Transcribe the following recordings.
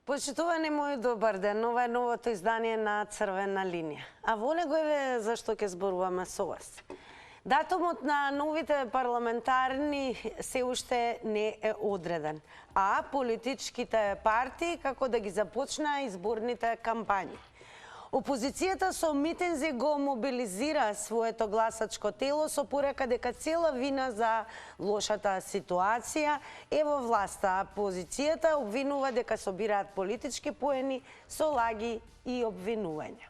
Почитувани мои, добар ден. Ова е новото издание на Црвена линија. А во него е зашто ќе зборуваме со вас. Датумот на новите парламентарни се уште не е одреден, а политичките партии како да ги започнаа изборните кампањи. Опозицијата со митинзи го мобилизира своето гласачко тело со порека дека цела вина за лошата ситуација е во власта, а опозицијата обвинува дека собираат политички поени со лаги и обвинувања.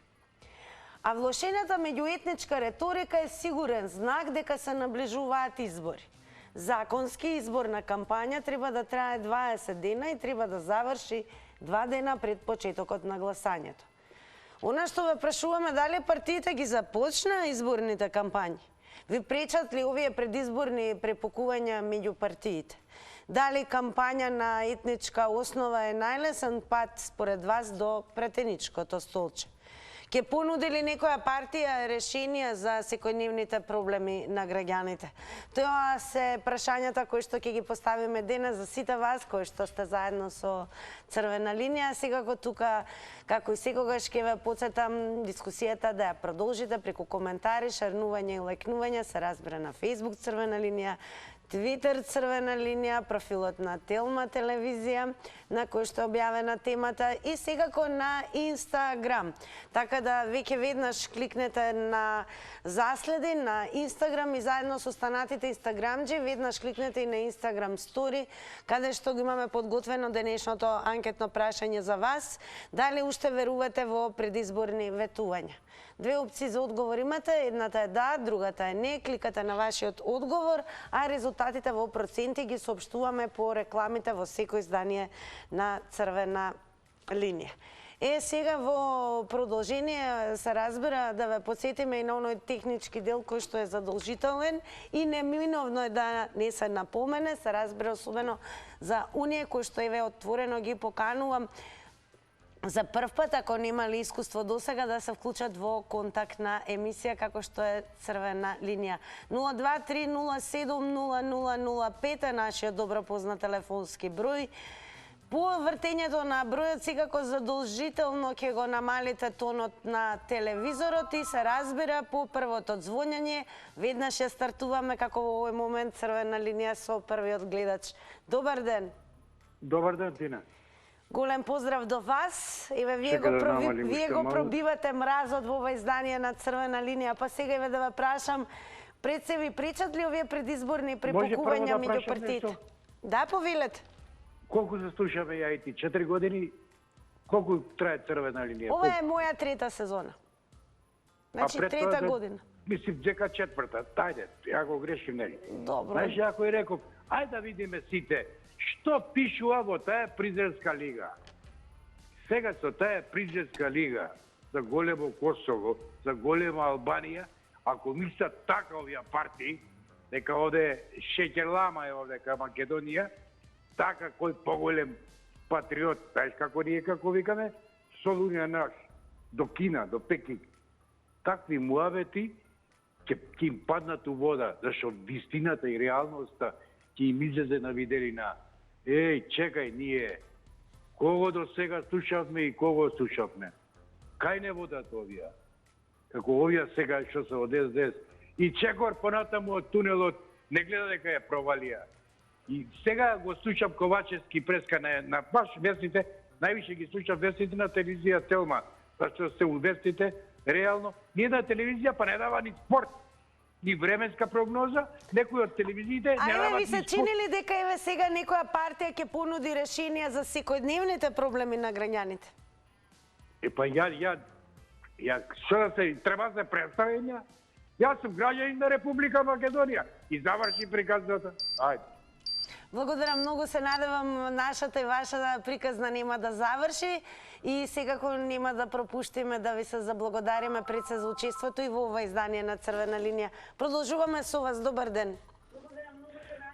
А влошената меѓуетничка реторика е сигурен знак дека се наближуваат избори. Законски изборна кампања треба да трае 20 дена и треба да заврши 2 дена пред почетокот на гласањето. Она што ве прашуваме, дали партиите ги започнаа изборните кампањи? Ви пречат ли овие предизборни препукувања меѓу партиите? Дали кампања на етничка основа е најлесен пат според вас до претеничкото столче? Ке понуди ли некоја партија решенија за секојдневните проблеми на граѓаните? Тоа се прашањата кои што ќе ги поставиме денес за сите вас кои што сте заедно со Црвена линија. Секако тука, како и секогаш, ќе ве потсетам дискусијата да ја продолжите преку коментари, шернување и лајкнување, се разбира на Facebook Црвена линија, Твитер Црвена линија, профилот на Телма телевизија, на кој што е објавена темата, и секако на Инстаграм. Така да веќе веднаш кликнете на заследи на Инстаграм и заедно со останатите инстаграмџи, веднаш кликнете и на Инстаграм стори, каде што го имаме подготвено денешното анкетно прашање за вас. Дали уште верувате во предизборни ветувања? Две опции за одговор имате, едната е да, другата е не. Кликате на вашиот одговор, а резултатите во проценти ги соопштуваме по рекламите во секој издание на Црвена линија. Сега во продолжение се разбира да ве подсетиме и на оној технички дел кој што е задолжителен и неминовно е да не се напомене, се разбира особено за оние кои што еве отворено ги поканувам за прв пат, ако немали искуство досега, да се вклучат во контактна емисија како што е Црвена линија. 023070005 е нашиот добро познат телефонски број. По вртењето на бројот секако задолжително ќе го намалите тонот на телевизорот и се разбира по првото звонење. Веднаш ја стартуваме како во овој момент Црвена линија со првиот гледач. Добар ден. Добар ден, Тина. Голем поздрав до вас. Еве вие го пробивате мразот во ова издание на Црвена линија, па сега еве да ве прашам, пред се ви пречат ли овие предизборни препукувања меѓу партиите? Да, повелете. Колку се слушаме ја и ти? 4 години? Колку трае Црвена линија? Ова е моја трета сезона. Значи трета година. Мислим дека четврта. Тајде, ја го грешим, нели? Добро. Знаеш, ја кој реков, ајде да видиме сите што пишува во таа призерска лига. Сега со таа призерска лига за големо Косово, за голема Албанија, ако мислат така овие партии, дека овде шеќерлама е овде ка Македонија, така кој поголем патриот, знаеш како ние како викаме, Солунија наш, до Кина, до Пекинг. Такви муавети ќе им паднат у вода, зашто вистината и реалноста ќе им излезе на виделина. Еј, чекај, ние кого до сега слушавме и кого слушавме. Кај не водат овие? Како овие сега што се од СДС. И чекор понатаму од тунелот не гледа дека ја провалија. И сега го слушам Ковачевски преска на баш вестите, највише ги слушам вестите на телевизија Телма, зашто се вестите реално. Ниједна телевизија па не дава ни спорт, ни временска прогноза, некои од телевизиите не дават ви ни се спорт. чини ли дека еве сега некоја партија ќе понуди решенија за секојдневните проблеми на граѓаните? Па ја што да се треба да се представиме? Јас сум граѓанин на Република Македонија и заврши приказната. Ајде. Благодарам многу, се надевам нашата и вашата приказна нема да заврши и секако нема да пропуштиме да ви се заблагодариме пред се за учеството и во ова издание на Црвена линија. Продолжуваме со вас, добар ден.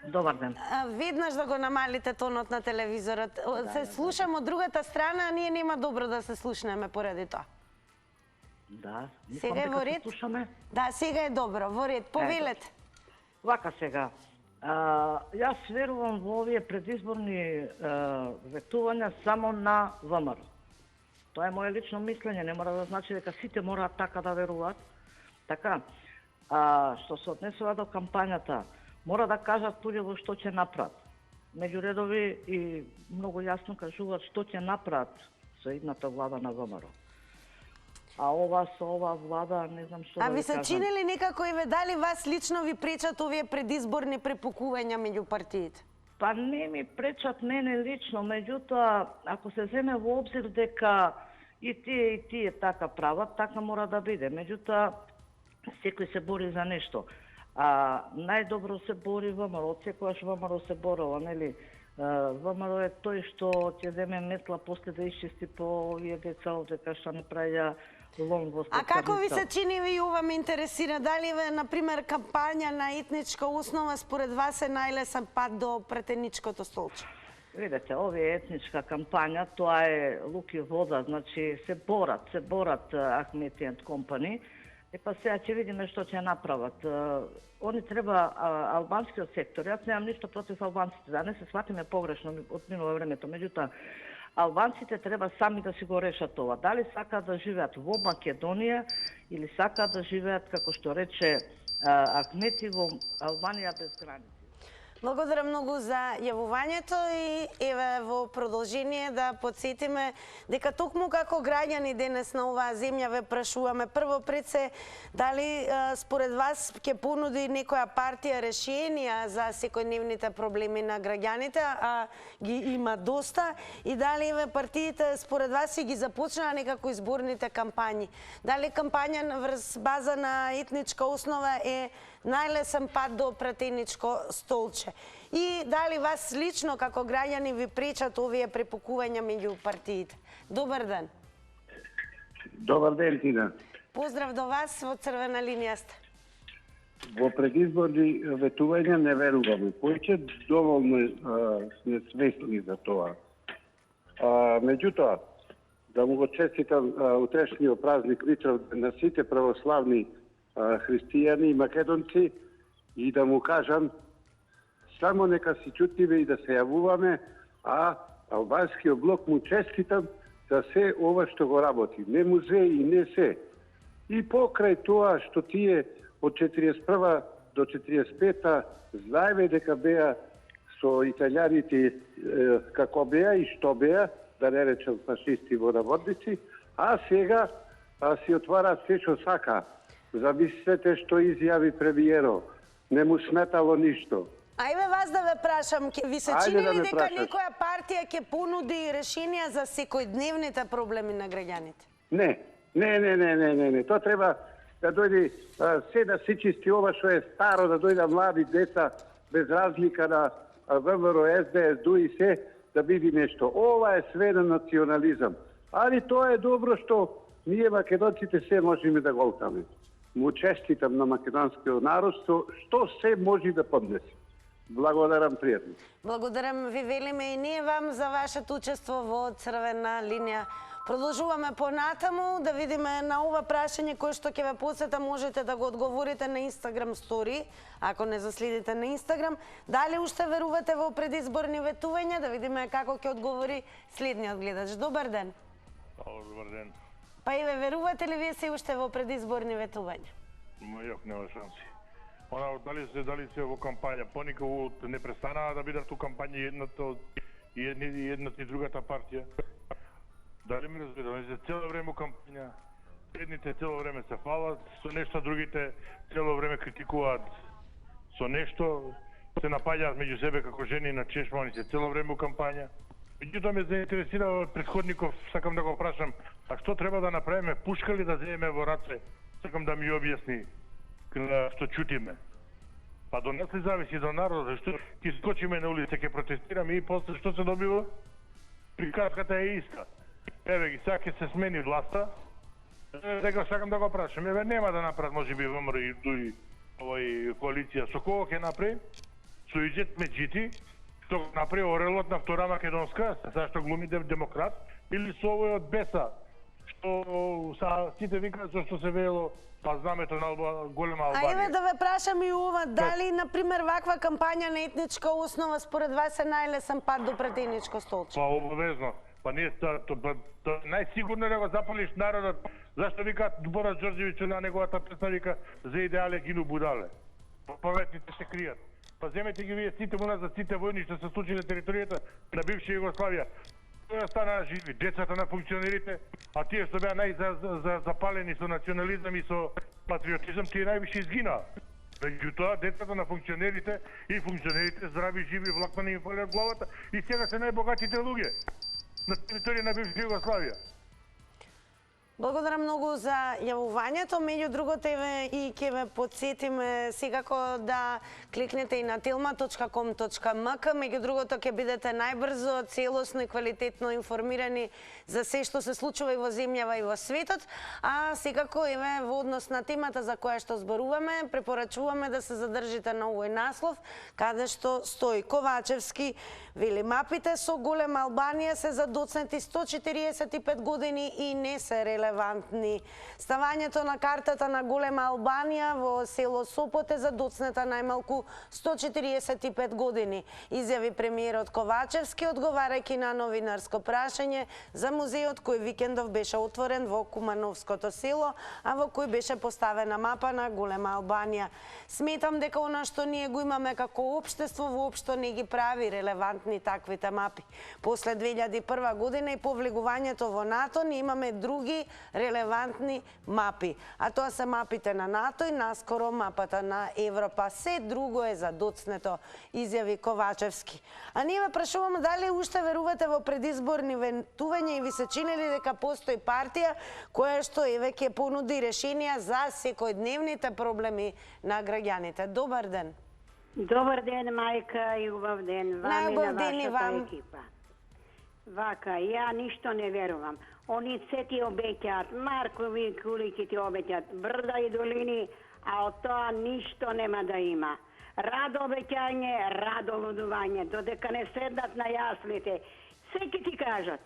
Добар ден. Веднаш да го намалите тонот на телевизорот. Се слушам од другата страна, а ние нема добро да се слушнеме поради тоа. Да, сега е во ред? Слушаме. Да, сега е добро, во ред. Повелете. Вака сега. Јас верувам во овие предизборни ветувања само на ВМРО. Тоа е моje лично мислење, не мора да значи дека сите мораат така да веруваат. Така, што се однесува до кампањата, мора да кажат во што ќе направат. Меѓу редови и многу јасно кажуваат што ќе направат со идната влада на ВМРО. А со ова влада, не знам што А да ви ви се кажам. чинили некако и дали вас лично ви пречат овие предизборни препукувања меѓу партиите? Па не ми пречат мене лично, меѓутоа, ако се земе во обзир дека и тие така прават, така мора да биде. Меѓутоа, секој се бори за нешто. Најдобро се бори ВМРО, од секојаш ВМРО се борила, нели? ВМРО е тој што ќе земе метла после да исчисти по овие деца овде кај што не правија лом во А како ви се чини ви ова ме интересира? Дали например кампања на етничка основа според вас е најлесен пат до претеничкото столче? Видете, овие етничка кампања, тоа е лук и вода, значи се борат Ахмети and Company. Па сега ќе видиме што ќе направат. Они треба албанскиот сектор. Јас немам ништо против албанците, да не се сватиме погрешно од минува времето. Меѓутоа, албанците треба сами да си го решат ова. Дали сакаат да живеат во Македонија или сакаат да живеат, како што рече Ахмети, во Албанија без граници. Благодарам многу за јавувањето и еве во продолжение да подсетиме дека токму како граѓани денес на оваа земја ве прашуваме прво пред се дали според вас ќе понуди некоја партија решенија за секојдневните проблеми на граѓаните, а ги има доста, и дали еве партиите според вас си ги започнаа некако изборните кампањи. Дали кампања врз база на етничка основа е најлесен пат до претеничко столче? И дали вас лично како граѓани ви пречат овие препукувања меѓу партиите? Добар ден. Добар ден, Тина. Поздрав до вас, во Црвена линија сте. Во предизборни ветувања не веруваме. Повеќе доволно сме свесни за тоа. Меѓутоа, да му го честитам утрешниот празник Вичав на сите православни христијани и македонци и да му кажам само нека си чутливе и да се јавуваме, а албанскиот блок му честитам за се ова што го работи. Не музеј и не се. И покрај тоа што тие од 41 до 45 знаеме дека беа со италијаните како беа и што беа, да не речем фашисти во наводници, а сега си отвараат се што сака. Замислете што изјави премиерот. Не му сметало ништо. Ајде вас да ве прашам, ви се Ајде чини да ли ме дека прашаш. некоја партија ќе понуди решенија за секојдневните проблеми на граѓаните? Не. Тоа треба да дојде се да се чисти ова што е старо, да дојде млади деца без разлика на ВМРО, СДС, ДУ и се, да биде нешто. Ова е све на национализам. Али тоа е добро што ние македонците се можеме да го утаме. Му честитам на македонскиот народ што се може да поднесе. Благодарам пријатно. Благодарам ви велиме и ние вам за вашето учество во Црвена линија. Продолжуваме понатаму да видиме на ова прашање кое што ќе ве подсета, можете да го одговорите на Инстаграм стори, ако не заследите на Инстаграм. Дали уште верувате во предизборни ветувања? Да видиме како ќе одговори следниот гледач. Добар ден. Добар ден. Па и ве верувате ли вие се уште во предизборни ветувања? Јок нема шанси. Дали се во кампања, поникогу не престанаа да бидат у кампања едната и другата партија. Дали ми разбираме, се цело време у кампања, едните цело време се фалат со нешто, другите цело време критикуваат со нешто, се напаѓаат меѓу себе како жени на чешма, они се цело време у кампања. Меѓутоа ме заинтересира од претходников, сакам да го прашам, а што треба да направиме, пушка ли да земеме во раце? Сакам да ми објасни што чутиме. Па до нас ли зависи, до народот, што ќе скочиме на улица, ќе протестираме и после што се добива? Приказката е иста. Еве ги, сега ќе се смени власта. Дека сакам да го прашам, еве нема да направат можеби ВМРО и дуи овој коалиција. Со кого ќе направи? Со Иџет Меджити, што го направи Орелот на Втора Македонска, зашто глуми демократ, или со овој од Беса, сите викаат зашто се вело па знамето на голема А еве Албанија. да ве прашам и ова, дали, например, ваква кампања на етничка основа според вас е најлесен пат до претеничко столче? Па обавезно. Па не најсигурно да го запалиш народот. Зашто викаат Борис Ѓорѓевиќ на неговата песна вика за идеале гину будале. Поветните се кријат. Па земете ги вие сите уназад, сите војни што се случи на територијата на бивша Југославија. Тоа стана живи, децата на функционерите, а тие што беа запалени со национализам и со патриотизам, тие највише изгинаа. Меѓутоа, децата на функционерите и функционерите здрави, живи, влакмани им фалят главата и сега се најбогатите луѓе на територија на бивша Југославија. Благодарам многу за јавувањето. Меѓу другото, еве и ќе ве потсетиме секако да кликнете и на telma.com.mk. Меѓу другото, ќе бидете најбрзо, целосно и квалитетно информирани за се што се случува и во земјава и во светот. А секако, еве, во однос на темата за која што зборуваме, препорачуваме да се задржите на овој наслов, каде што стои Ковачевски вели: мапите со голема Албанија се задоцнети 145 години и не се релевантни. Ставањето на картата на голема Албанија во село Сопот е задоцнета најмалку 145 години, изјави премиерот Ковачевски, одговарајќи на новинарско прашање за музеот кој викендов беше отворен во Кумановското село, а во кој беше поставена мапа на голема Албанија. Сметам дека она што ние го имаме како општество воопшто не ги прави релевантни таквите мапи. После 2001 година и повлегувањето во НАТО ние имаме други релевантни мапи, а тоа се мапите на НАТО и наскоро мапата на Европа. Се друго е задоцнето, изјави Ковачевски. А ние ве прашуваме дали уште верувате во предизборни ветувања и ви се чини ли дека постои партија која што еве ќе понуди решенија за секојдневните проблеми на граѓаните. Добар ден. Добар ден, мајка, и убав ден вам и на вашата екипа. Вака, ја ништо не верувам. Они се ти обеќаат, Маркови кулики ти обеќаат, брда и долини, а од тоа ништо нема да има. Радо обеќање, радо лудување, додека не седнат на јаслите. Се ќе ти кажат.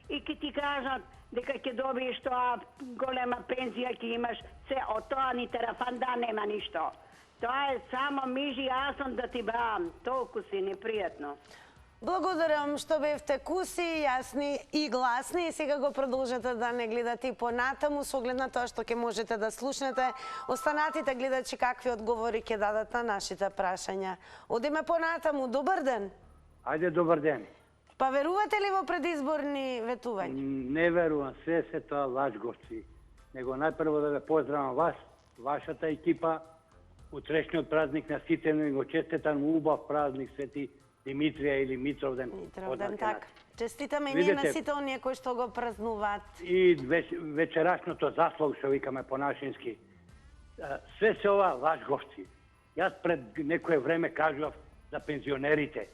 И ќе ти кажат дека ќе добиеш тоа голема пензија, ќе имаш се, од тоа ни терафанда нема ништо. Тоа е само мижи јасон да ти бам, толку си непријатно. Благодарам што бевте куси, јасни и гласни и сега го продолжете да не гледате и понатаму со оглед на тоа што ќе можете да слушнете останатите гледачи какви одговори ќе дадат на нашите прашања. Одиме понатаму. Добар ден. Ајде, добар ден. Па верувате ли во предизборни ветувања? Не верувам, се тоа лажговци. Него најпрво да ве поздравам вас, вашата екипа, утрешниот празник на сите, но и го честитам убав празник Свети Димитрија или Митровден. Митровден, така. Честитаме ние на сите оние кои што го празнуваат. И вечерашното заслуг, што викаме по нашински. Све се ова лажговци. Јас пред некое време кажував за пензионерите.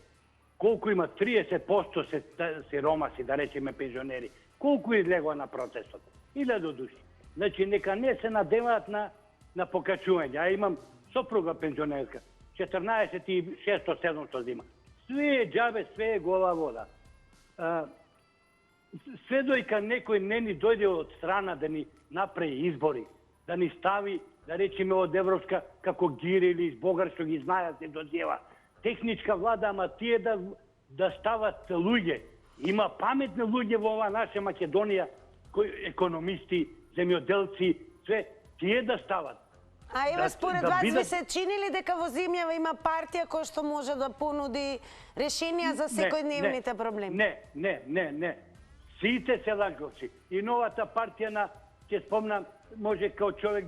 Колку има 30% се ромаси, да речеме пензионери. Колку излегува на протестот? 1000 души. Значи, нека не се надеваат на покачување. Ја имам сопруга пензионерка. 14.600-700 зима. Све е џабе, све е гола вода. Све дојка некој не ни дојде од страна да ни направи избори, да ни стави, да речеме од Европска, како Гири или из Богар, што ги знаат, се дозјева. Техничка влада, ама тие да стават луѓе. Има паметни луѓе во ова наша Македонија, економисти, земјоделци, све, тие да стават. А еве според вас ви се чини ли дека во земјава има партија која што може да понуди решенија за секојдневните проблеми? Не. Сите се лажговци. И новата партија на, ќе спомнам, може као човек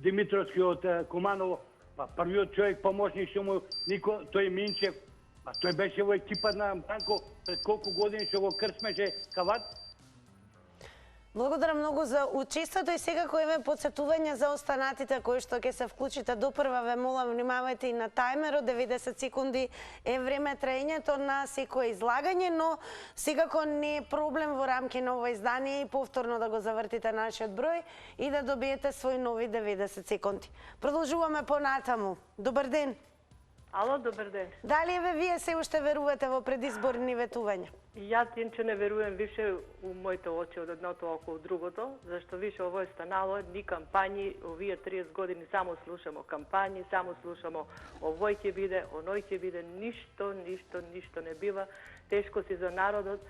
Димитровски од Куманово, па првиот човек помошник што му тој Минчев, па тој беше во екипа на Бранко пред колку години што го крсмеше Кават. Благодарам многу за учеството и секако еве потсетување за останатите кои што ќе се вклучите до прва. Ве молам, внимавајте и на тајмерот, 90 секунди е време траењето на секое излагање, но секако не е проблем во рамки на ова издание и повторно да го завртите нашиот број и да добиете свој нови 90 секунди. Продолжуваме понатаму. Добар ден. Ало, добар ден. Дали еве вие се уште верувате во предизборни ветувања? Јас инче не верувам више у моите очи од едното око од другото, зашто више ово е станало ни кампањи, овие 30 години само слушамо кампањи, само слушамо овој ќе биде, оној ќе биде, ништо не бива. Тешко си за народот,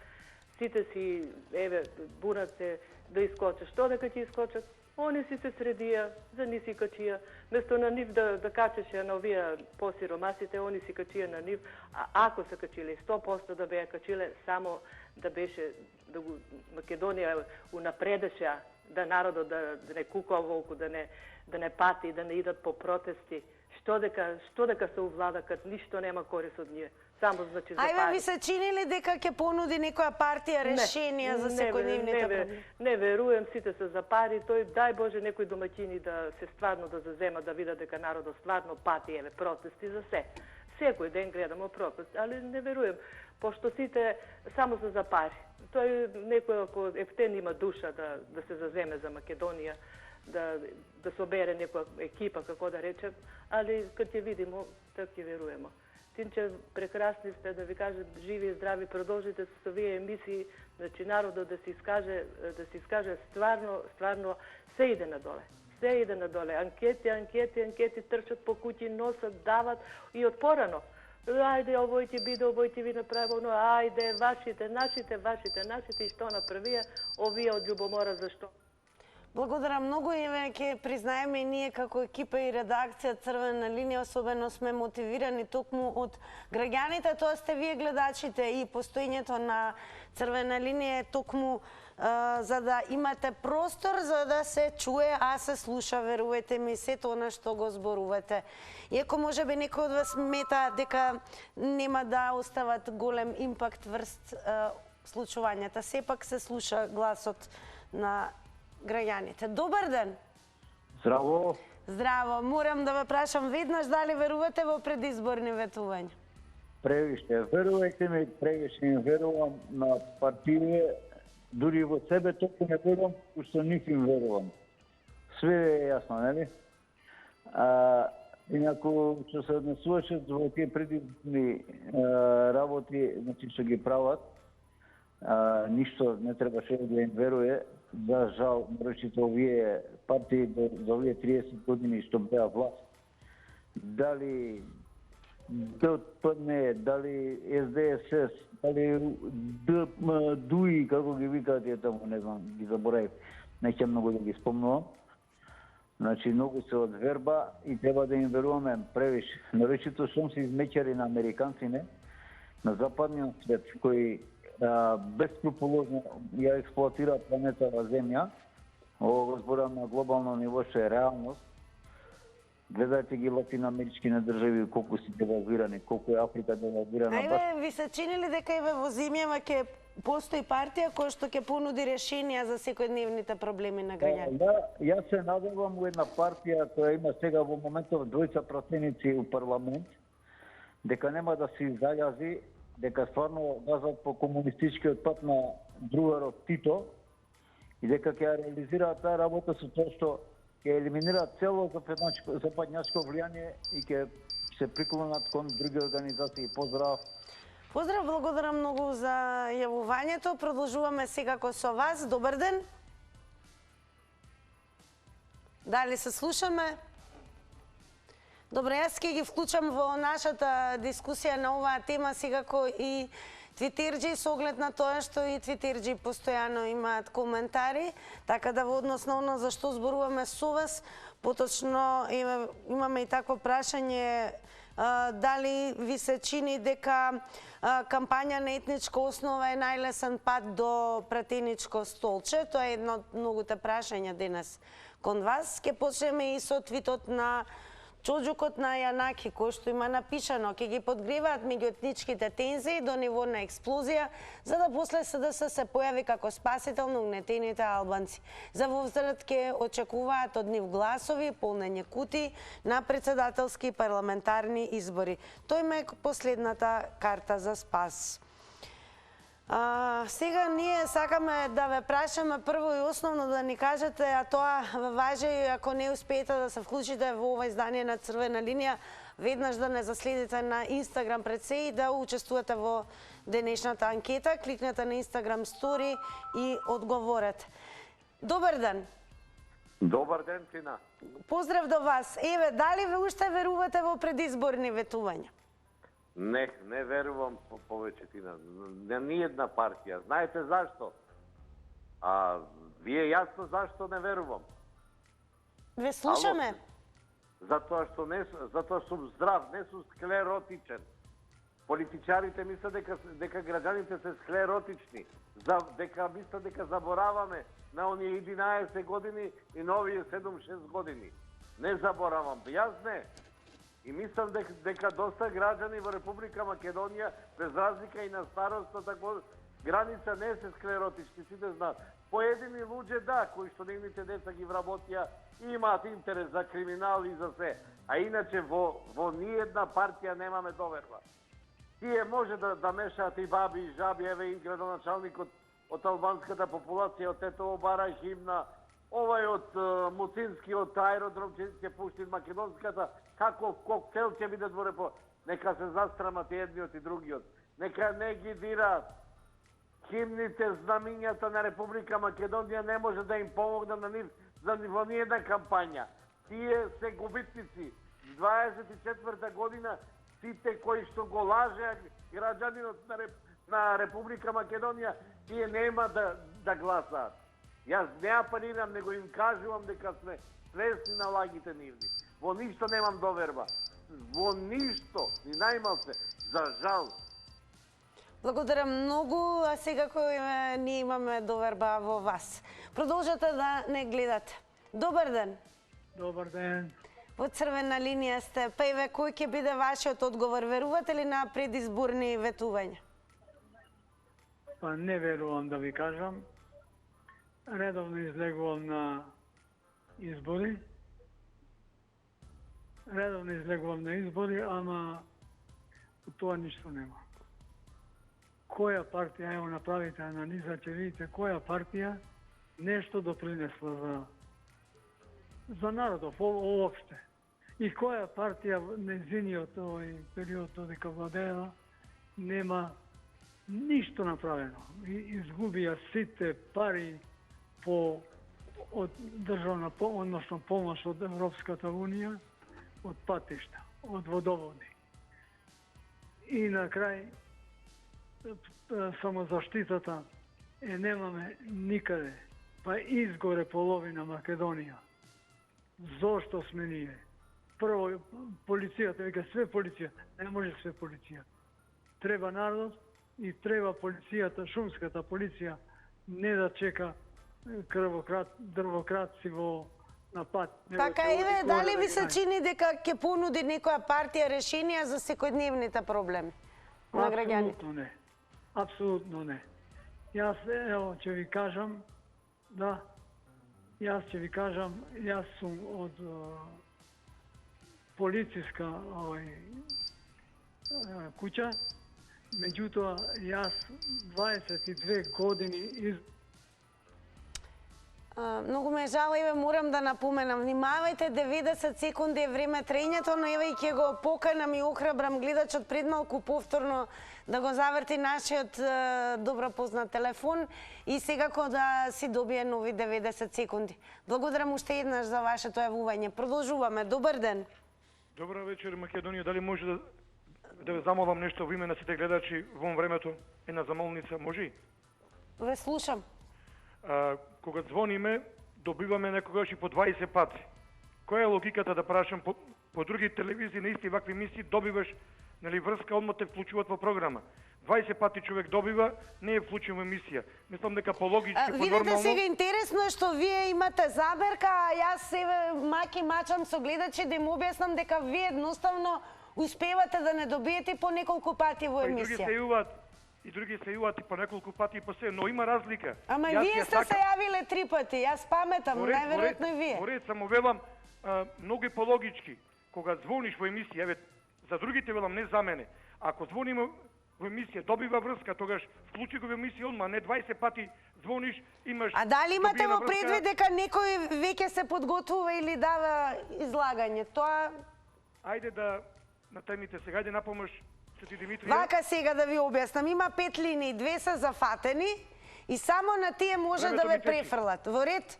сите си, еве, бунат се да искочат. Што дека ќе искочат? Они си се средија, за ни си качија. Место на нив да качеше на овие посиромасите, они си качија на нив. А ако се качиле, 100% да беа качиле, само да беше, да го Македонија унапредеше, да народот да не кукува волку, да не пати, да не идат по протести. Што дека се увлада, кад ништо нема корис од ние. Само значи за пари. Ајде, ви се чини ли дека ќе понуди некоја партија решенија за секојдневните проблеми? Не верувам, сите се за пари. Тој, дај Боже, некои домаќини да се стварно да заземат, да видат дека народот стварно пати, еве, протести за се. Секој ден гледамо протести, али не верувам, пошто сите само се за пари. Тој некој ако ефтен има душа да се заземе за Македонија, да собере некоја екипа, како да речем, али кад ќе видимо, така ќе веруваме. Тинче, прекрасни сте, да ви кажем, живи и здрави, продолжите со овие емисии, значи народот да се искаже стварно, се иде надоле. Се иде надоле. Анкети трчат по куќи, носат, дават и од порано. Ајде, овој ќе биде, овој ќе ви направи, оно, ајде, вашите, нашите, и што направија, овие од љубомора, зашто? Благодарам многу, еве ќе признаеме и ние како екипа и редакција Црвена линија особено сме мотивирани токму од граѓаните, тоа сте вие гледачите и постоењето на Црвена линија е токму за да имате простор за да се чуе, а се слуша, верувате ми, сето она што го зборувате. Иако можеби некој од вас смета дека нема да остават голем импакт врз случувањата, сепак се слуша гласот на граѓаните. Добар ден! Здраво! Здраво! Морам да ве прашам веднаш дали верувате во предизборни ветувања? Превише. Верувајте ми, превише им верувам на партије, дури во себе толку не верувам, што нив им верувам. Све е јасно, нели? Инаку, што се однесуваше во тие предизборни работи, значи што ги прават, ништо не требаше да им веруе. За жал, нарочито овие партии за овие 30 години што беа власт, дали ДПН, дали СДСС, дали ДУИ, како ги викаат ја таму, не знам, ги заборавив, не ќе многу да ги спомнувам. Значи, многу се од верба и треба да им веруваме превиш. Нарочито сум се измечари на американците, на западниот свет, кои безскрупулозно ја експлоатира планетава Земја. Ово го зборам на глобално ниво, што е реалност. Гледајте ги латиноамеричките држави, колку си девалвирани, колку е Африка девалвирана. Ајде, ви се чини ли дека еве во земјава ќе постои партија која што ќе понуди решенија за секојдневните проблеми на граѓаните? Јас се надевам у една партија која има сега во моментов двојца пратеници у парламент, дека нема да се изалјази, дека стварно газат по комунистичкиот пат на другарот Тито и дека ќе реализираат таа работа со тоа што ќе елиминираат цело западњачко влијание и ќе се приклонат кон други организации. Поздрав! Поздрав, благодарам многу за јавувањето. Продолжуваме секако со вас. Добар ден! Дали се слушаме? Добре, јас ќе ги вклучам во нашата дискусија на оваа тема секако и твитерџи со оглед на тоа што и твитерџи постојано имаат коментари, така да во однос на оно за што зборуваме со вас, поточно имаме и такво прашање дали ви се чини дека кампања на етничка основа е најлесен пат до пратеничко столче. Тоа е едно од многуте прашања денес кон вас. Ќе почнеме и со твитот на Чоџукот на Јанаки, кој што има напишано, ќе ги подгреваат меѓуетничките тензии до ниво на експлозија, за да после СДС се појави како спасител на угнетените албанци. За возврат ќе очекуваат од нив гласови, полнење кутии на председателски и парламентарни избори. Тој ме последната карта за спас. Сега ние сакаме да ве прашаме прво и основно да ни кажете, а тоа важи ако не успеете да се вклучите во ова издание на Црвена линија, веднаш да не заследите на Инстаграм пред се и да учествувате во денешната анкета. Кликнете на Инстаграм стори и одговорете. Добар ден. Добар ден, Тина. Поздрав до вас. Еве, дали ве уште верувате во предизборни ветувања? Не верувам повеќе, Тина. На ниједна партија. Знаете зашто? Вие јасно зашто не верувам. Ве слушаме. Затоа сум здрав, не сум склеротичен. Политичарите мислат дека граѓаните се склеротични, мислат дека забораваме на оние 11 години и на овие 7-6 години. Не заборавам, јас не. И мислам дека доста граѓани во Република Македонија, без разлика и на старостната граница, не се склеротични, сите знаат. Поедини луѓе да, кои што нивните деца ги вработија, имаат интерес за криминал и за се. А иначе во ниједна партија немаме доверба. Тие може да мешаат и баби и жаби, еве и градоначалникот од албанската популација, од Тетово бара химна, овај од Муцинскиот аеродром ќе пушти македонската, каков коктел ќе биде во Репо. Нека се застрамат и едниот и другиот. Нека не ги дираат. Химните, знамињата на Република Македонија не може да им помогне на нив во ниједна кампања. Тие се губитници. 24 година сите кои што го лажеа граѓанинот на Република Македонија, тие нема да гласаат. Јас не апелирам, него им кажувам дека сме свесни на лагите нивни. Во ништо немам доверба. Во ништо, ни најмалце, за жал. Благодарам многу, а секако ние имаме доверба во вас. Продолжете да не гледате. Добар ден. Добар ден. Во црвена линија сте. Па еве, кој ќе биде вашиот одговор? Верувате ли на предизборни ветувања? Па не верувам да ви кажам. Редовно излегувам на избори. Ама од тоа ништо нема. Која партија, ево направите анализа, ќе видите која партија нешто допринесла за народов уопште. И која партија незиниот овој период додека владеела нема ништо направено. Изгубија сите пари од државна, односно помош од Европската Унија, од патишта, од водоводи. И на крај самозаштитата немаме никаде, па изгоре половина Македонија. Зошто сме ние? Прво, полицијата, века све полиција, не може све полиција. Треба народ и треба полицијата, шумската полиција, не да чека дрвократци на пат. Така еве, дали ви се чини дека ќе понуди некоја партија решенија за секојдневните проблеми на граѓаните? Апсолутно не. Апсолутно не. Јас, ево, ќе ви кажам, јас сум од полициска куќа, меѓутоа јас 22 години Многу ме жал, еве морам да напоменам, внимавајте, 90 секунди е време трењето, но еве ќе го поканам и охрабрам гледачот пред малку повторно да го заверти нашиот добро познат телефон и секако да си добие нови 90 секунди. Благодарам уште еднаш за вашето јавување. Продолжуваме. Добар ден. Добра вечер, Македонија. Дали може да ве замолам нешто во име на сите гледачи во времето? Една замолница, може? Ве слушам. Кога звониме, добиваме некогаш и по 20 пати. Која е логиката да прашам по други телевизии на исти вакви емисии добиваш врска, одма те вклучуваат во програма. 20 пати човек добива, не е вклучен во емисија. Мислам дека по логички, по нормално... Видите сега, интересно е што вие имате заберка, а јас себе мачам со гледачи да им објаснам дека вие едноставно успевате да не добиете по неколку пати во емисија. И други се јават и по неколку пати и по се, но има разлика. Ама вие сте се јавиле 3 пати, јас паметам, најверојатно и вие. Поред, само велам, многу и по-логички. Кога звониш во емисија, еве, за другите велам, не за мене. Ако звониме во емисија, добива врска, тогаш вклучи го во емисија, одма, не 20 пати звониш, имаш... А дали имате во предвид дека некој веќе се подготвува или дава излагање? Тоа... Ајде да на темите сега, иде на помош Свети Димитрија. Вака сега да ви објаснам, има 5 линии, 2 се зафатени и само на тие може да ве префрлат. Во ред?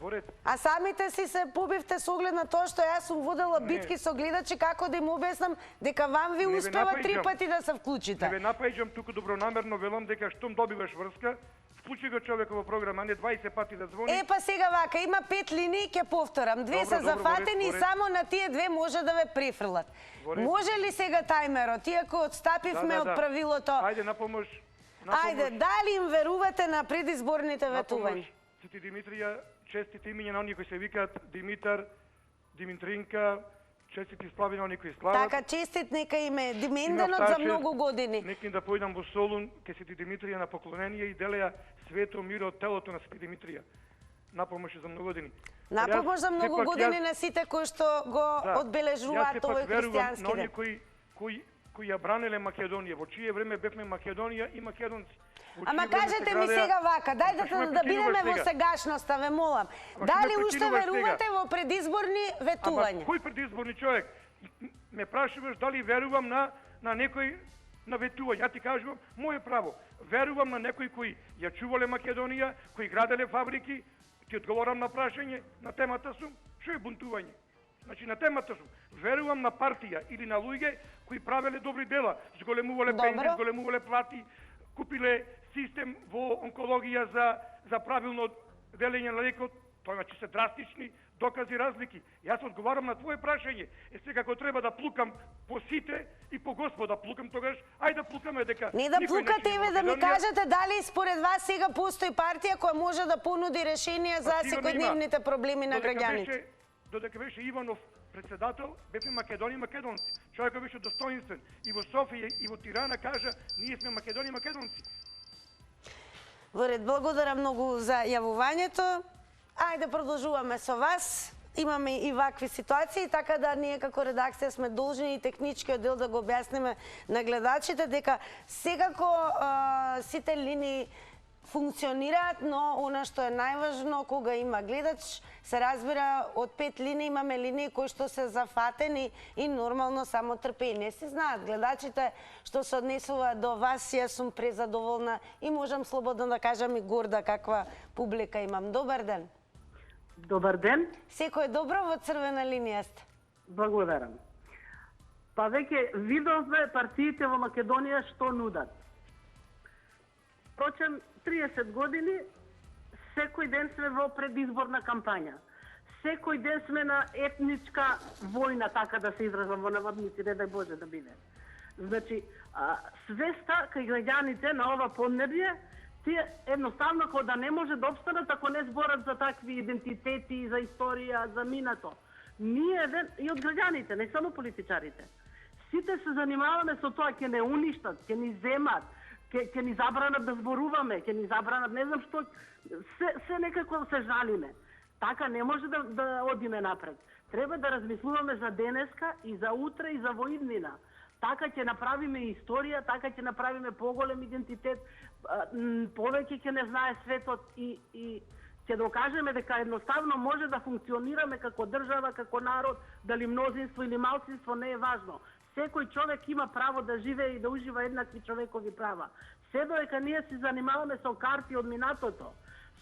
Во ред. А самите си се побивте со оглед на тоа што јас сум водела битки со гледачи, како да им објаснам дека вам ви успева 3 пати да се вклучите. Не ве напаѓам, туку добронамерно велам дека штом добиваш врска, вклучи го човекот во програма, не 20 пати да звони. Па сега вака, има 5 линии, ќе повторам. 2 се зафатени и само на тие 2 може да ве префрлат. Може ли сега тајмерот, иако отстапивме од правилото? Ајде на помош. Ајде, дали им верувате на предизборните ветувања? Свети Димитрија, честити имиња на оние кои се викаат Димитар, Димитринка, честити слави на оние кои слават. Така, честит нека име Дименденот за многу години. Нека да појдам во Солун, ке Свети Димитрија на поклонение и делеја свето миро од телото на Свети Димитрија. Напомош за многу години. Напомош за многу години на сите кои што го одбележуваат овој христијански ден. На оние кои ја бранеле Македонија, во чие време бевме Македонија и македонци. Ама кажете ми сега вака, дајте да бидеме во сегашноста, ве молам. Дали уште верувате во предизборни ветувања? Ама кој предизборни човек? Ме прашуваш дали верувам на некој на ветување. Ја ти кажувам, моје право. Верувам на некои кои ја чувале Македонија, кои граделе фабрики. Ти одговорам на прашање, на темата сум, што е бунтување? Значи на темата сум. Верувам на партија или на луѓе кои правеле добри дела, зголемувале пензии, зголемувале плати, купиле систем во онкологија за правилно делење на лекот. Тоа значи се драстични докази разлики. Јас одговарам на твое прашање. Сега ако треба да плукам по сите и по Господа плукам, тогаш ајде да плукаме дека не да плукате, еве да ми кажете дали според вас сега постои партија која може да понуди решение за секојдневните проблеми на граѓаните. Додека беше Иванов председател, бевме Македонија македонци. Човекот беше достоинствен и во Софија и во Тирана кажа, ние сме Македонија македонци. Во ред, благодарам многу за јавувањето. Ајде продолжуваме со вас. Имаме и вакви ситуации, така да ние како редакција сме должни и техничкиот дел да го објасниме на гледачите дека секако сите линии функционираат, но она што е најважно кога има гледач, се разбира од 5 линии имаме линии кои што се зафатени и нормално само трпение. Си знаат гледачите што се однесува до вас, јас сум презадоволна и можам слободно да кажам и горда каква публика имам. Добар ден. Добар ден. Секој добро во црвена линија сте. Благодарам. Па веќе видовме партиите во Македонија што нудат. Впрочем, 30 години, секој ден сме во предизборна кампања. Секој ден сме на етничка војна, така да се изразам во наводници, не дај Боже да биде. Значи, свеста кај граѓаните на ова поднебје, тие едноставно кога да не може да обстанат ако не зборат за такви идентитети, за историја, за минато. Ние и од граѓаните, не само политичарите. Сите се занимаваме со тоа, ќе не уништат, ќе ни земат, ќе ни забранат да зборуваме, ќе ни забранат, не знам што, се некако се жалиме. Така не може да одиме напред. Треба да размислуваме за денеска и за утре и за воиднина. Така ќе направиме историја, така ќе направиме поголем идентитет, повеќе ќе не знае светот и ќе докажеме дека едноставно може да функционираме како држава, како народ, дали мнозинство или малцинство не е важно. Секој човек има право да живее и да ужива еднакви човекови права. Се додека ние се занимаваме со карти од минатото,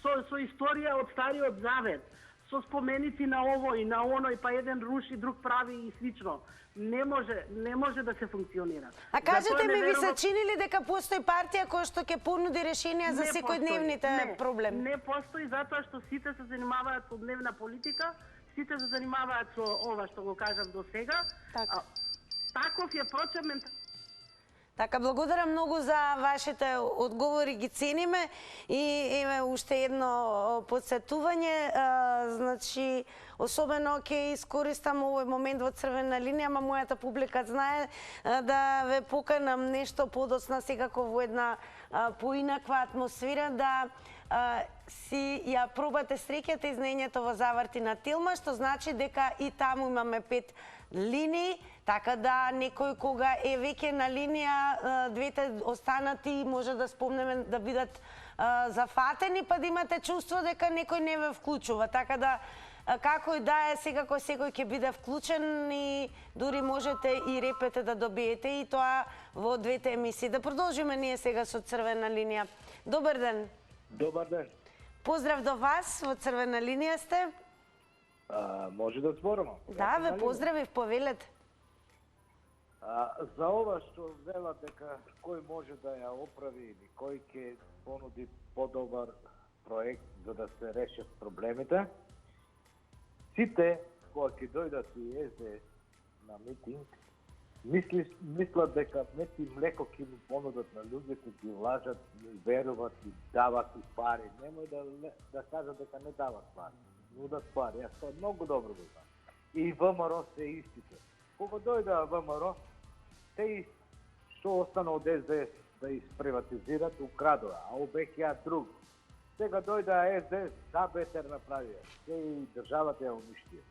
со историја од Стариот Завет, со споменици на овој, на оној, па еден руши, друг прави и слично. Не може да се функционира. А кажете ми, ви се чинили дека постои партија која што ќе понуди решенија за секојдневните проблеми? Не постои, затоа што сите се занимаваат со дневна политика, сите се занимаваат со ова што го кажав до сега. Таков е процент. Така, благодарам многу за вашите одговори, ги цениме. И еве уште едно подсетување, значи особено ќе искористам овој момент во црвена линија, ама мојата публика знае да ве поканам нешто подоцна секако во една поинаква атмосфера, да си ја пробате среќата и знаењето во Заврти на Тилма, што значи дека и таму имаме 5 линии, така да некој кога е веќе на линија, двете останати може да спомнеме да бидат зафатени, па да имате чувство дека некој не ве вклучува. Така да Како и да е, секако секој ќе биде вклучен и дури можете и репете да добиете и тоа во двете емисии. Да продолжиме ние сега со Црвена линија. Добар ден. Добар ден. Поздрав до вас, во Црвена линија сте. Може да зборувам? Да, ве поздравив, повелете. За ова што вела дека кој може да ја оправи или кој ќе понуди подобар проект за да се решат проблемите, сите кога ќе дојдат и СДС на митинг, мислат дека неки млеко ќе му понудат на луѓето, ги лажат, не веруват и дават и пари. Немој да кажат дека не дават пари. Нудат пари, јас тоа многу добро го знам. И ВМРО се истите. Кога дојда ВМРО, те што остана од СДС да исприватизират, украдоа, а обеќаат друго. Сега дојда СДС, да бетер направија, се и државата ја уништија.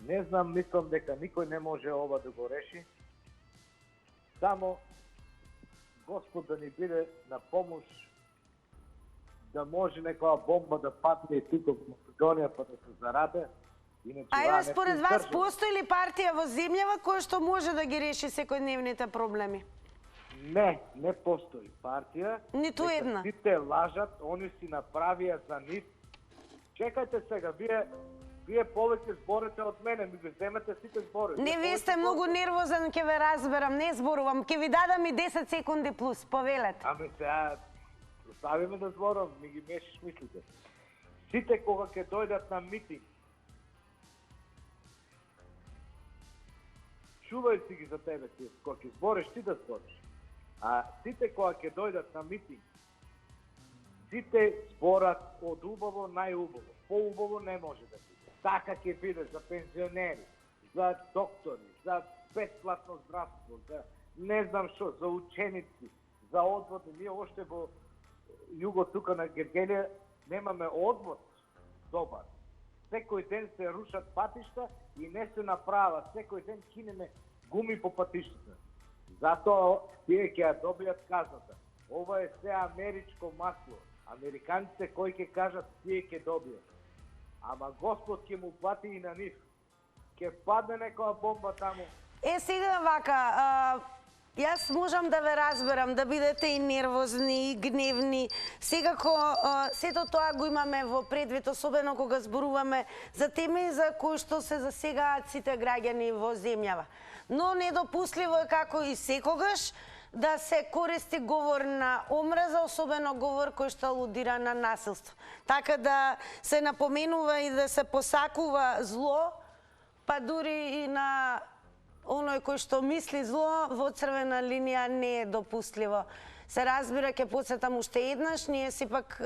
Не знам, мислам дека никој не може ова да го реши. Само Господ да ни биде на помош, да може некоја бомба да падне и тука во Македонија па да се зараде. Ајде, според вас, постои ли партија во земјава која што може да ги реши секојдневните проблеми? Не, не постои партија. Ниту една. Сите лажат, они си направија за нив. Чекајте сега, вие повеќе зборите од мене, ми ги земете сите збори. Не, вие сте многу нервозен, ќе ве разберам, не зборувам. Ќе ви дадам и 10 секунди плюс, повелете. Ами сега, оставиме да зборувам, ми ги мешиш мислите. Сите кога ќе дојдат на митинг, чувај си ги за тебе, кога ќе збориш, ти да збориш. А сите кога ќе дојдат на митинг, сите зборат од убаво најубаво. Поубаво не може да биде. Така ќе биде за пензионери, за доктори, за бесплатно здравство, за не знам што, за ученици, за одвод. Ние още во југо тука на Гергелија немаме одвод добар. Секој ден се рушат патишта и не се направа. Секој ден кинеме гуми по патиштата. Затоа тие ќе ја добијат казната. Ова е се америчко масло. Американците кои ќе кажат, тие ќе добијат. Ама Господ ќе му плати и на нив. Ќе падне некоја бомба таму. Сега вака, јас можам да ве разберам, да бидете и нервозни, и гневни. Секако, сето тоа го имаме во предвид, особено кога зборуваме за теми за кои што се засегаат сите граѓани во земјава. Но недопустливо е како и секогаш да се користи говор на омраза, особено говор кој што алудира на насилство. Така да се напоменува и да се посакува зло, па дури и на оној кој што мисли зло, во Црвена линија не е допустливо. Се разбира, ќе потсетам уште еднаш, ние сепак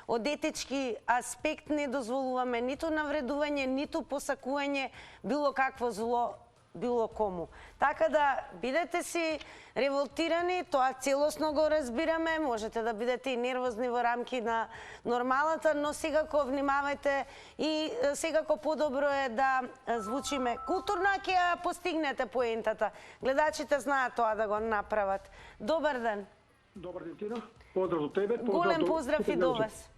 од етички аспект не дозволуваме ниту навредување, ниту посакување било какво зло било кому. Така да бидете си револтирани, тоа целосно го разбираме, можете да бидете и нервозни во рамки на нормалата, но секако внимавајте и секако подобро е да звучиме културно, а ќе ја постигнете поентата. Гледачите знаат тоа да го направат. Добар ден. Добар ден, Тина. Поздрав до тебе. Голем поздрав и до вас.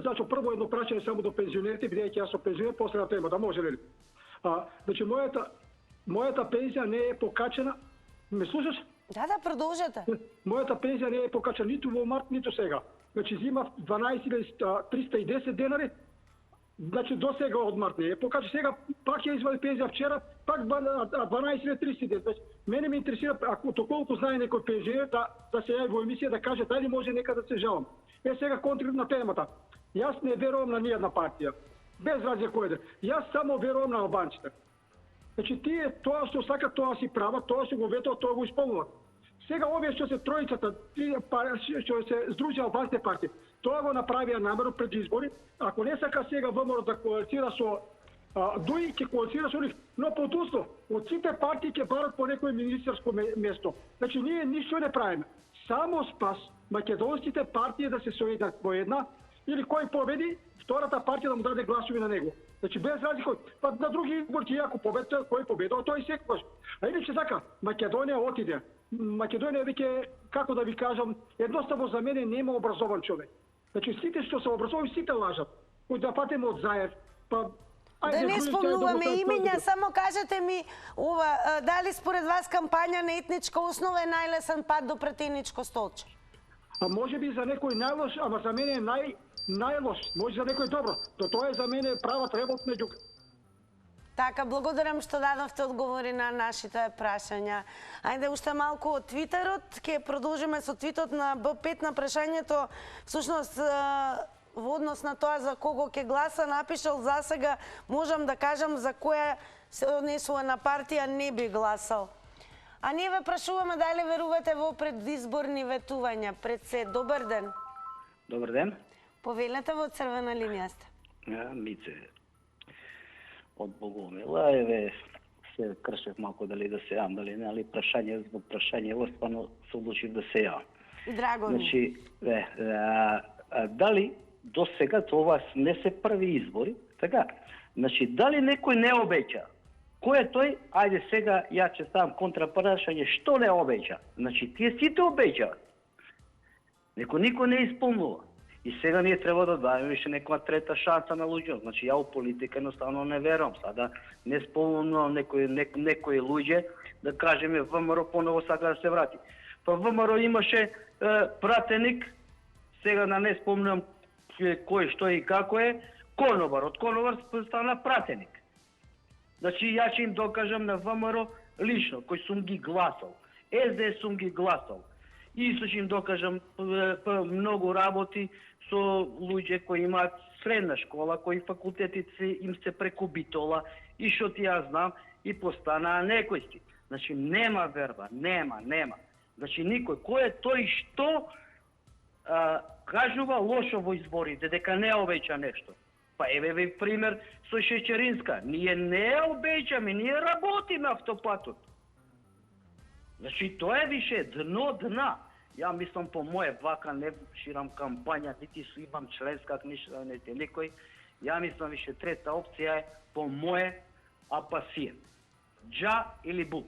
Значи, прво едно прашање само до пензионерите, бидејќи јас сум пензионер, после на тема, да може ли? Значи, мојата пензија не е покачена. Ме слушаш? Да, продолжете. Мојата пензија не е покачена ниту во март, ниту сега. Значи, зимав 12.310 денари. Значи, до сега од март не е покачена. Сега пак ја извади пензија вчера, пак 12.310. Значи, мене ме интересира, ако толку знае некој пензионер, да се јави во емисија да каже дали може нека да се жалам. Сега контрибут на темата. Јас не верувам на ниједна партија. Без разлика кој е. Јас само верувам на албанците. Значи, тие тоа што сакат, тоа си прават, тоа што го ветуват, тоа го исполнуват. Сега овие што се тројцата, што се здружија албанските партии, тоа го направија намерно пред избори. Ако не сака сега ВМРО да коалицира со ДУИ, ќе коалицира со нив. Но под услов, од сите партии ќе барат по некој министерско место. Значи, ние ништо не правиме. Само спас македонските партии да се соединат во една, или кој победи, втората партија да му даде гласови на него. Значи, без разлика, па на други избори, ако победува, кој победува, тој секогаш. А иначе така, Македонија отиде. Македонија веќе, како да ви кажам, едноставно за мене нема образован човек. Значи, сите што се образовани, сите лажат. Кој да патиме од Заев, Да не спомнуваме имиња, само кажете ми, дали според вас кампања на етничка основа е најлесен пат до пратеничко столче? А може би за некој најлош, ама за мене е најлош. Може за некој добро. Тоа е за мене права требот меѓу... Така, благодарам што дадовте одговори на нашите прашања. Ајде уште малку од Твитерот. Ке продолжиме со твитот на Б5 на прашањето. Всушност, во однос на тоа за кого ќе гласа, напишал за сега, можам да кажам за која се однесува на партија не би гласал. А ние ве прашуваме дали верувате во предизборни ветувања пред се. Добар ден. Добар ден. Повелете во црвена линија сте. Мице, од Богомила, еве се кршев малку дали да се јавам, дали не, али прашање због прашање, стварно се одлучив да се јавам. Драго ми. Значи, дали до сега това не се први избори, така? Значи, дали некој не обеќа? Кој е тој? Ајде сега ја ќе ставам контрапрашање, што не обеќа? Значи, тие сите обеќаат. Никој не исполнува. И сега ние треба да дадеме више некоја трета шанса на луѓе. Значи, ја у политика едноставно не верувам. Сада не спомнувам некои луѓе да кажеме ВМРО поново сака да се врати. Па ВМРО имаше пратеник, сега да не спомнувам кој, што и како е, конобар. Од конобар стана пратеник. Значи, ја ќе им докажам на ВМРО лично, кој сум ги гласал. СДС сум ги гласал. Исто ќе им докажам многу работи со луѓе кои имаат средна школа, кои факултетите им се преку битола, и што ти ја знам, и постанаа некојски. Значи, нема верба, нема. Значи, никој. Кој е тој што кажува лошо во изборите, дека не обеќа нешто? Па еве ви пример со Шеќеринска. Ние не обеќаме, ние работиме автопатот. Значи, тоа е више дна. Ја мислам по моje вака, не ширам кампања, нити имам членска книжка, нити некој. Ја мислам више трета опција е по моje апасија. Джа или бу.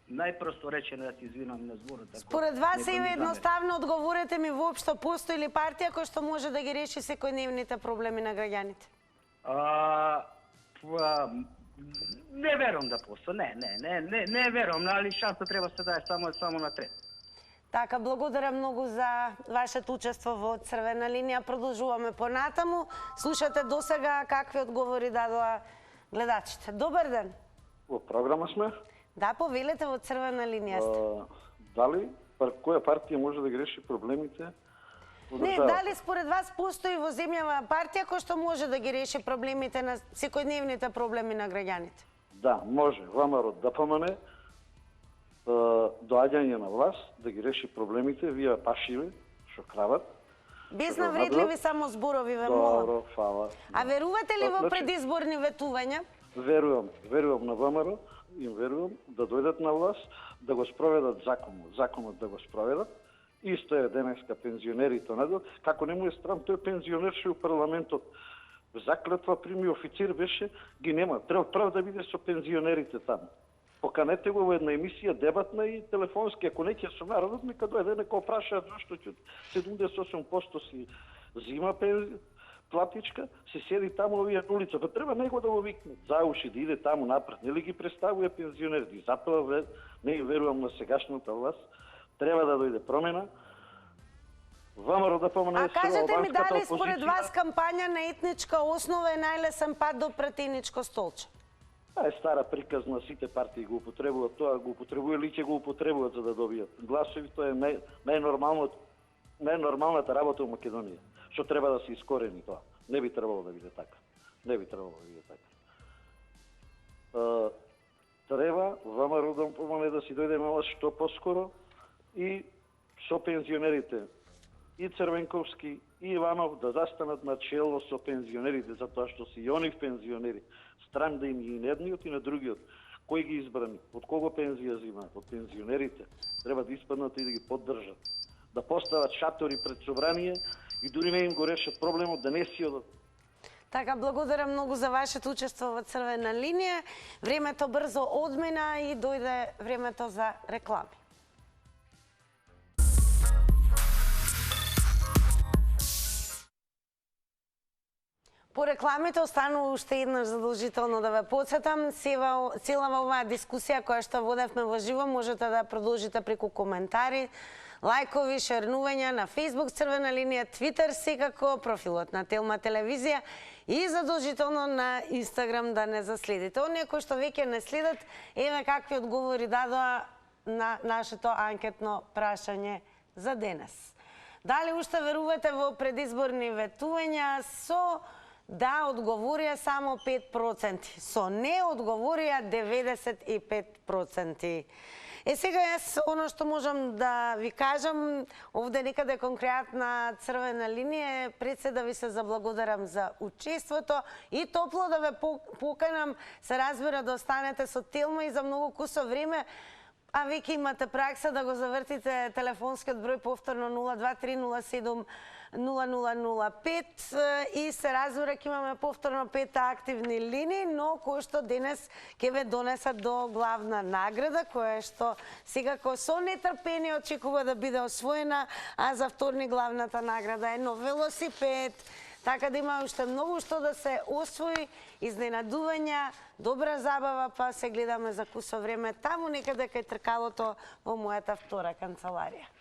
Најпросто речено, да се извинам на зборот. Според вас е едноставно одговорете ми воопшто постои ли партија која што може да ги реши секојдневните проблеми на граѓаните? Не верувам да постои. Не верувам, али шанса треба се даде само на трет. Така, благодарам многу за вашето учество во Црвена линија. Продолжуваме понатаму. Слушате досега какви одговори дадоа гледачите. Добар ден. Во програма сме. Да, повелете во Црвена линија сте. Дали која партија може да ги реши проблемите? Не, дали според вас постои во земјава партија која што може да ги реши проблемите на секојдневните проблеми на граѓаните? Да, може. ВМРО ДПМН доаѓање на власт да ги реши проблемите, вие пашиве, што крават. Без навредливи само зборови, ве молам. Добро, фала. А верувате ли во предизборни ветувања? Верувам на ВМРО, им верувам да дојдат на власт, да го спроведат законот да го спроведат. Исто е денеска пензионерите надат. Како не му е страм, тој пензионерше у парламентот. Заклетва прими официр беше, ги нема. Треба прав да биде со пензионерите таму. Поканете го во една емисија дебатна и телефонски, ако не ќе со народот, нека дојде, нека опрашаат зашто ќе 78% си зима платичка, се седи таму овие на улица. Па треба него да го викне за уши, да иде таму напред. Нели ги представува пензионерите? И затоа не верувам на сегашната власт. Треба да дојде промена. ВМРО да помне. А кажете ми дали според вас кампања на етничка основа е најлесен пат до пратеничко столче? Тоа е стара приказна, сите партии го употребуваат, тоа го употребува или ќе го употребуваат за да добијат гласови. Тоа е најнормалната работа во Македонија. Што треба да се искорени тоа. Не би требало да биде така. Треба ВМРО да помогне да си дојде на власт што поскоро и со пензионерите. И Црвенковски, и Иванов да застанат на чело со пензионерите, затоа што се и они пензионери. Стран да им и на едниот и на другиот. Кој ги избрани? Од кого пензија зимаат? Од пензионерите. Треба да испаднат и да ги поддржат. Да постават шатори пред собрание и дури не им го решат проблемот да не си одат. Така, благодарам многу за вашето учество во Црвена линија. Времето брзо одмина и дојде времето за реклами. По рекламите останува уште еднаш задолжително да ве подсетам. Целава оваа дискусија која што водевме во живо можете да продолжите преку коментари, лајкови, шернувања на Facebook Црвена линија, Twitter секако, профилот на Телма телевизија и задолжително на Instagram да не заследите. Оние кои што веќе не следат, еве какви одговори дадоа на нашето анкетно прашање за денес. Дали уште верувате во предизборни ветувања? Со да одговорија само 5%, со не одговорија 95%. Сега јас оно што можам да ви кажам, овде некаде конкретна црвена линија, пред се да ви се заблагодарам за учеството и топло да ве поканам, се разбира, да останете со Телма и за многу кусо време, а веќе имате пракса да го завртите телефонскиот број повторно 02307 0005 и се разбира ќе имаме повторно 5 активни линии, но кои што денес ќе ве донесат до главна награда, која што секако со нетрпение очекува да биде освоена, а за вторник главната награда е нов велосипед. Така да има уште многу што да се освои, изненадувања, добра забава, па се гледаме за кусо време таму некаде кај тркалото во мојата втора канцеларија.